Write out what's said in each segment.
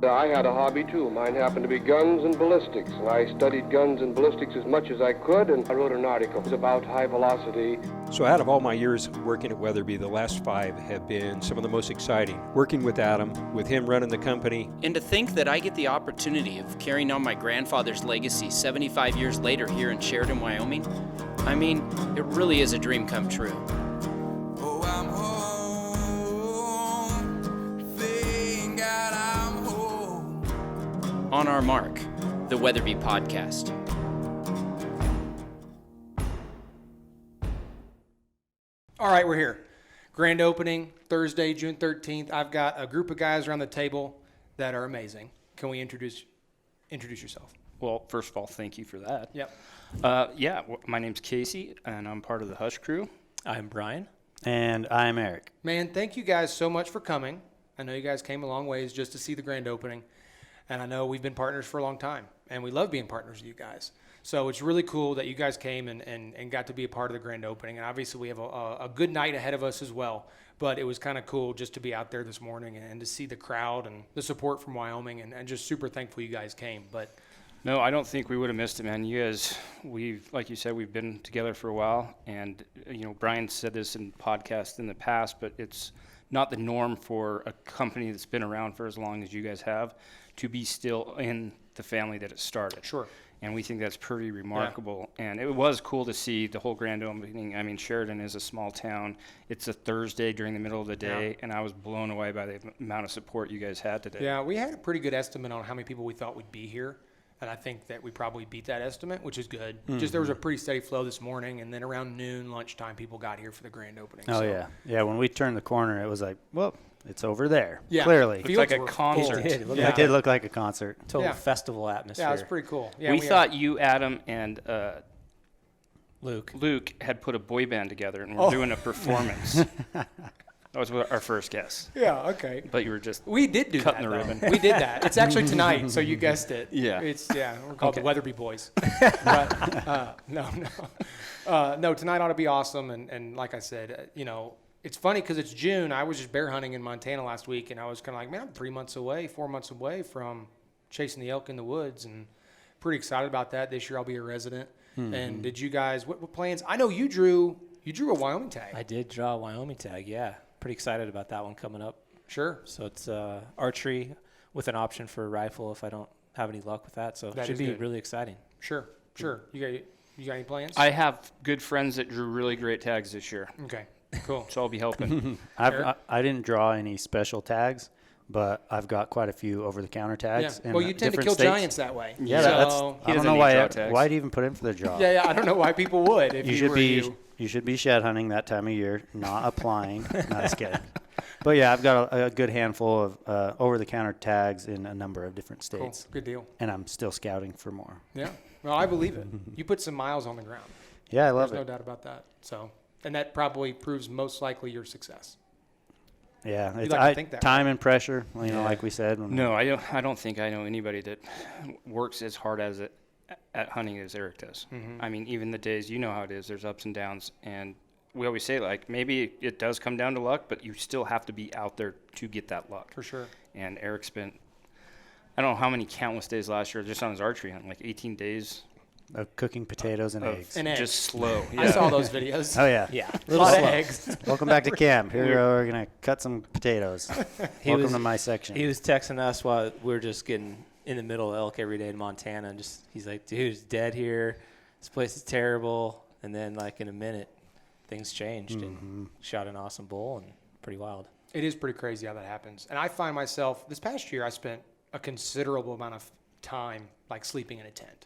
I had a hobby too. Mine happened to be guns and ballistics, and I studied guns and ballistics as much as I could, and I wrote an article about high velocity. So out of all my years working at Weatherby, the last 5 have been some of the most exciting. Working with Adam, with him running the company. And to think that I get the opportunity of carrying on my grandfather's legacy 75 years later here in Sheridan, Wyoming, I mean, it really is a dream come true. Oh, I'm home. Thank God I'm home. On our mark, the Weatherby Podcast. All right, we're here. Grand opening, Thursday, June 13th. I've got a group of guys around the table that are amazing. Can we introduce yourself? Well, first of all, thank you for that. Yep. My name's Casey, and I'm part of the Hush crew. I'm Brian. And I'm Eric. Man, thank you guys so much for coming. I know you guys came a long ways just to see the grand opening. And I know we've been partners for a long time, and we love being partners with you guys. So it's really cool that you guys came and got to be a part of the grand opening. And obviously we have a good night ahead of us as well. But it was kind of cool just to be out there this morning and to see the crowd and the support from Wyoming, and just super thankful you guys came. But No, I don't think we would have missed it, man. You guys, like you said, we've been together for a while. And, Brian said this in podcasts in the past, but it's not the norm for a company that's been around for as long as you guys have to be still in the family that it started. Sure. And we think that's pretty remarkable. Yeah. And it was cool to see the whole grand opening. I mean, Sheridan is a small town. It's a Thursday during the middle of the day, and I was blown away by the amount of support you guys had today. yeah, we had a pretty good estimate on how many people we thought would be here. And I think that we probably beat that estimate, which is good. Mm-hmm. Just there was a pretty steady flow this morning, and then around noon, lunchtime, people got here for the grand opening. Oh, yeah. Yeah, when we turned the corner, it was like, well, it's over there. Yeah. Clearly. It's like a concert. It did look like a concert. Total festival atmosphere. Yeah, it was pretty cool. Yeah, we thought you, Adam, and Luke had put a boy band together and were doing a performance. That was our first guess. Yeah, okay. But you were just we did do cutting that, the ribbon. We did that. It's actually tonight, so you guessed it. Yeah. We're called the Weatherby Boys. But, no, tonight ought to be awesome. And like I said, it's funny because it's June. I was just bear hunting in Montana last week, and I was kind of like, man, I'm 4 months away from chasing the elk in the woods, and pretty excited about that. This year I'll be a resident. Mm-hmm. And did you guys, what plans? I know you drew a Wyoming tag. I did draw a Wyoming tag, yeah. Pretty excited about that one coming up. Sure. So it's archery with an option for a rifle if I don't have any luck with that. So it should be really exciting. Sure. You got any plans? I have good friends that drew really great tags this year. Okay, cool. So I'll be helping. I didn't draw any special tags, but I've got quite a few over-the-counter tags. Yeah. Well, you tend to kill giants that way. Yeah, so I don't know why'd even put in for the draw. Yeah, I don't know why people would. If you should be shed hunting that time of year, not applying. Not just kidding. But yeah, I've got a good handful of over-the-counter tags in a number of different states. Cool. Good deal. And I'm still scouting for more. Yeah. Well, I believe it. You put some miles on the ground. Yeah, I love it. There's no doubt about that. So, and that probably proves most likely your success. Yeah, it's like to think that time and pressure. Like we said. No, I don't think I know anybody that works as hard at hunting as Eric does. Mm-hmm. I mean, even the days, you know how it is. There's ups and downs, and we always say, like, maybe it does come down to luck, but you still have to be out there to get that luck. For sure. And Eric spent, I don't know how many countless days last year just on his archery hunt, like 18 days. Of cooking potatoes and eggs. Just slow. Yeah. I saw those videos. Oh, yeah. Yeah. A lot of eggs. Welcome back to camp. Here we're going to cut some potatoes. Welcome to my section. He was texting us while we were just getting in the middle of elk every day in Montana. And he's like, dude, it's dead here. This place is terrible. And then, like, in a minute, things changed and shot an awesome bull, and pretty wild. It is pretty crazy how that happens. And I find myself, this past year, I spent a considerable amount of time, like, sleeping in a tent.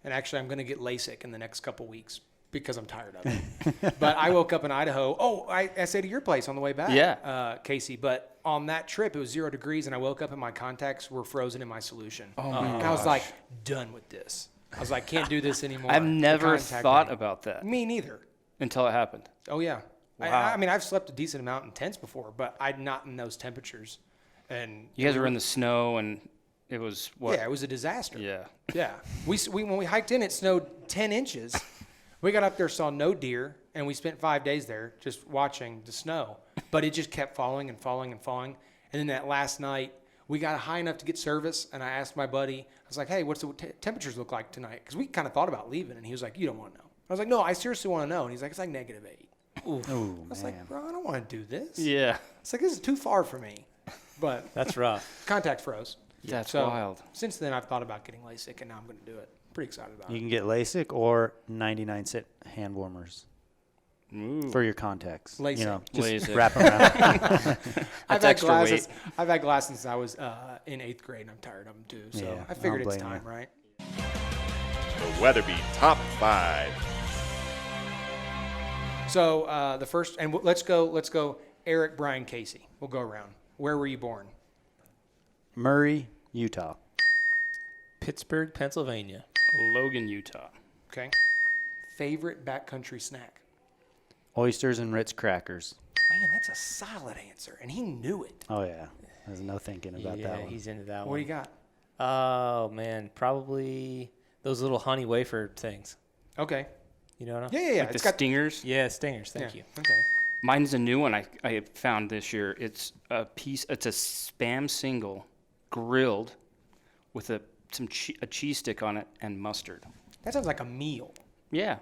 And actually, I'm going to get LASIK in the next couple weeks because I'm tired of it. But I woke up in Idaho. Oh, I stayed at your place on the way back, Casey. But on that trip, it was 0 degrees, and I woke up and my contacts were frozen in my solution. Oh, my gosh. I was like, done with this. I was like, can't do this anymore. I've never thought about that. Me neither. Until it happened. Oh, yeah. Wow. I mean, I've slept a decent amount in tents before, but I'm not in those temperatures. And you guys were in the snow, and it was what? Yeah, it was a disaster. Yeah. Yeah. We when we hiked in, it snowed 10 inches. We got up there, saw no deer, and we spent 5 days there just watching the snow. But it just kept falling and falling and falling. And then that last night, We got high enough to get service, and I asked my buddy, I was like, hey, what's the temperatures look like tonight? Because we kind of thought about leaving, and he was like, you don't want to know. I was like, no, I seriously want to know. And he's like, it's like -8. Ooh, I was like, bro, I don't want to do this. Yeah. It's like, this is too far for me. But That's rough. contact froze. That's So wild. since then, I've thought about getting LASIK, and now I'm going to do it. Pretty excited about You it. can get LASIK or 99-cent hand warmers Ooh. for your contacts. LASIK. You know, just LASIK. wrap them around. I've had extra glasses. weight. I've had glasses since I was in 8th grade, and I'm tired of them too. So Yeah, I figured I don't it's blame time, you. right? The Weatherby Top 5. So the first, and let's go. Eric, Brian, Casey. We'll go around. Where were you born? Murray, Utah. Pittsburgh, Pennsylvania. Logan, Utah. Okay. Favorite backcountry snack? Oysters and Ritz crackers. Man, that's a solid answer, and he knew it. Oh, yeah. There's no thinking about Yeah, that one. he's into that What one. do you got? Oh, man. Probably those little honey wafer things. Okay. You know what I'm Yeah. Like It's the got stingers. Yeah, stingers. Thank yeah. you. Okay. Mine's a new one I found this year. It's a Spam single grilled with a cheese stick on it and mustard. That sounds like a meal. Yeah,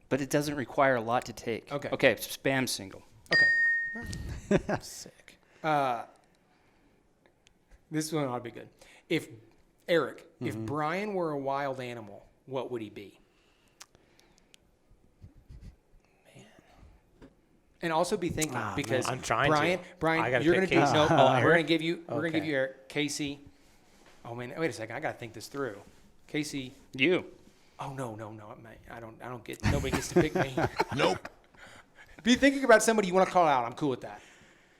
but it doesn't require a lot to take. Okay. Okay, it's Spam single. Okay. Sick. This one ought to be good. If Brian were a wild animal, what would he be? And also be thinking because I'm trying to. Brian, I gotta you're pick gonna do Casey. no. Oh, we're Eric? gonna give you Okay. Eric, Casey. Oh man, wait a second. I gotta think this through. Casey. You. Oh no. I don't get. Nobody gets to pick me. Nope. Be thinking about somebody you want to call out. I'm cool with that.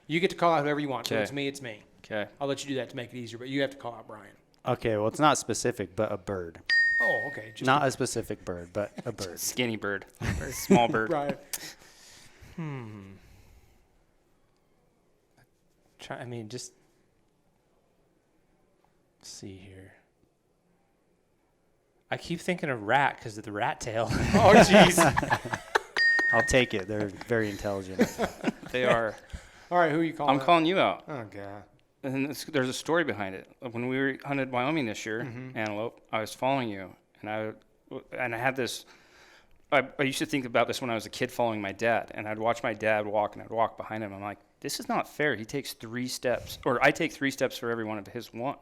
You get to call out whoever you want. So Okay. it's me. It's me. Okay. I'll let you do that to make it easier. But you have to call out Brian. Okay, well, it's not specific, but a bird. Oh, okay. Just Not a specific bird, but a bird. Skinny bird. Very small bird. Brian. Just see here. I keep thinking of rat because of the rat tail. Oh, jeez. I'll take it. They're very intelligent. They are. All right, who are you calling? I'm out? calling you out. Oh god. And there's a story behind it. When we hunted Wyoming this year, antelope, I was following you, and I had this. I used to think about this when I was a kid, following my dad, and I'd watch my dad walk, and I'd walk behind him. I'm like, this is not fair. He takes 3 steps, or I take 3 steps for every one of his one.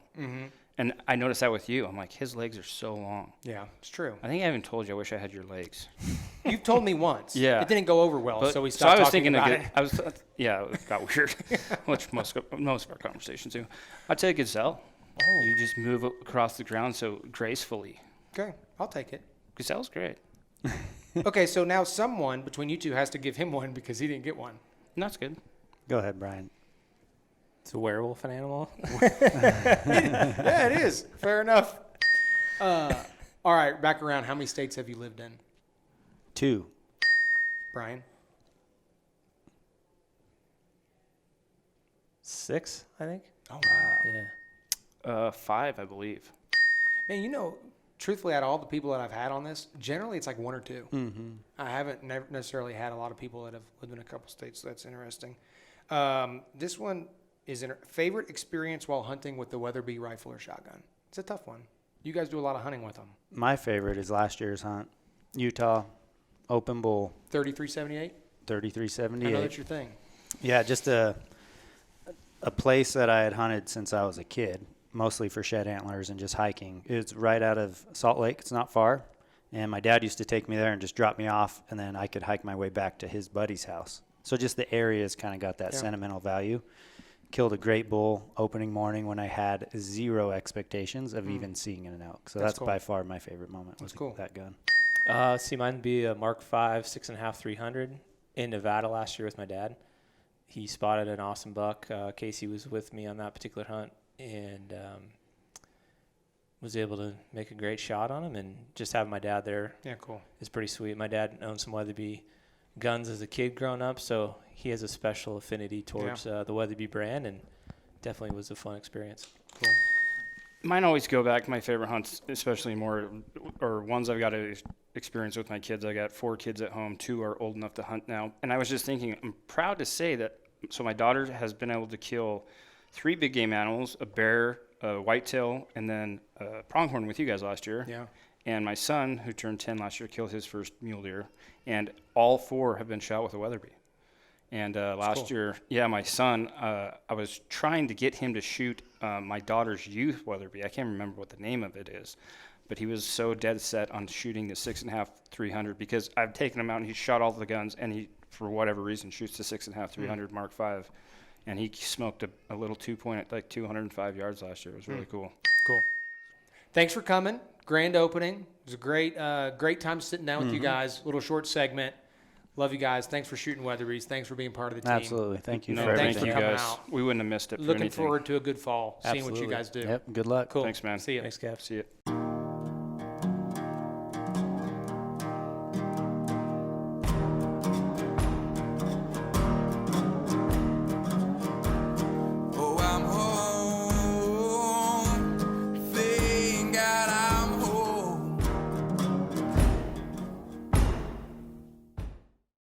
And I noticed that with you. I'm like, his legs are so long. Yeah, it's true. I think I even told you I wish I had your legs. You've told me once. Yeah. It didn't go over well, But- so we so stopped I was talking thinking about of it. it got weird, which most of our conversations do. I'd say a gazelle. Oh. You just move across the ground so gracefully. Okay, I'll take it. Gazelle's great. Okay, so now someone between you two has to give him one because he didn't get one. And that's good. Go ahead, Brian. It's a werewolf an animal. Yeah, it is. Fair enough. All right, back around. How many states have you lived in, 2. Brian? 6, I think. Oh wow. Yeah. 5, I believe. Man, you know, truthfully, out of all the people that I've had on this, generally it's like 1 or 2. Mm-hmm. I haven't necessarily had a lot of people that have lived in a couple states, so that's interesting. This one is favorite experience while hunting with the Weatherby rifle or shotgun. It's a tough one. You guys do a lot of hunting with them. My favorite is last year's hunt. Utah, open bull, 3378? I know 3378. that's your thing. Yeah, just a place that I had hunted since I was a kid, mostly for shed antlers and just hiking. It's right out of Salt Lake. It's not far. And my dad used to take me there and just drop me off, and then I could hike my way back to his buddy's house. So just the area's kind of got that sentimental value. Killed a great bull opening morning when I had 0 expectations of even seeing an elk. So that's cool. by far my favorite moment with cool. that gun. See, mine would be a Mark V 6.5 300 in Nevada last year with my dad. He spotted an awesome buck. Casey was with me on that particular hunt and was able to make a great shot on him. And just having my dad there Yeah, cool. is pretty sweet. My dad owned some Weatherby guns as a kid growing up, so he has a special affinity towards the Weatherby brand, and definitely was a fun experience. Cool. Mine always go back to my favorite hunts, especially ones I've got to experience with my kids. I got 4 kids at home. 2 are old enough to hunt now. And I was just thinking, I'm proud to say that, so my daughter has been able to kill 3 big game animals, a bear, a whitetail, and then a pronghorn with you guys last year. Yeah. And my son, who turned 10 last year, killed his first mule deer. And all 4 have been shot with a Weatherby. And last year, my son, I was trying to get him to shoot my daughter's youth Weatherby. I can't remember what the name of it is. But he was so dead set on shooting the 6.5 300 because I've taken him out and he shot all the guns, and he, for whatever reason, shoots the 6.5 300 Mark V. And he smoked a little 2-point at like 205 yards last year. It was really cool. Cool. Thanks for coming. Grand opening. It was a great time sitting down with you guys. Little short segment. Love you guys. Thanks for shooting Weatherbys. Thanks for being part of the team. Absolutely. Thank you No, for thanks everything. for thank you coming guys. out. We wouldn't have missed it for Looking anything. forward to a good fall, seeing what you Absolutely. guys do. Yep. Good luck. Cool. Thanks, man. See you. Thanks, Caps. See you.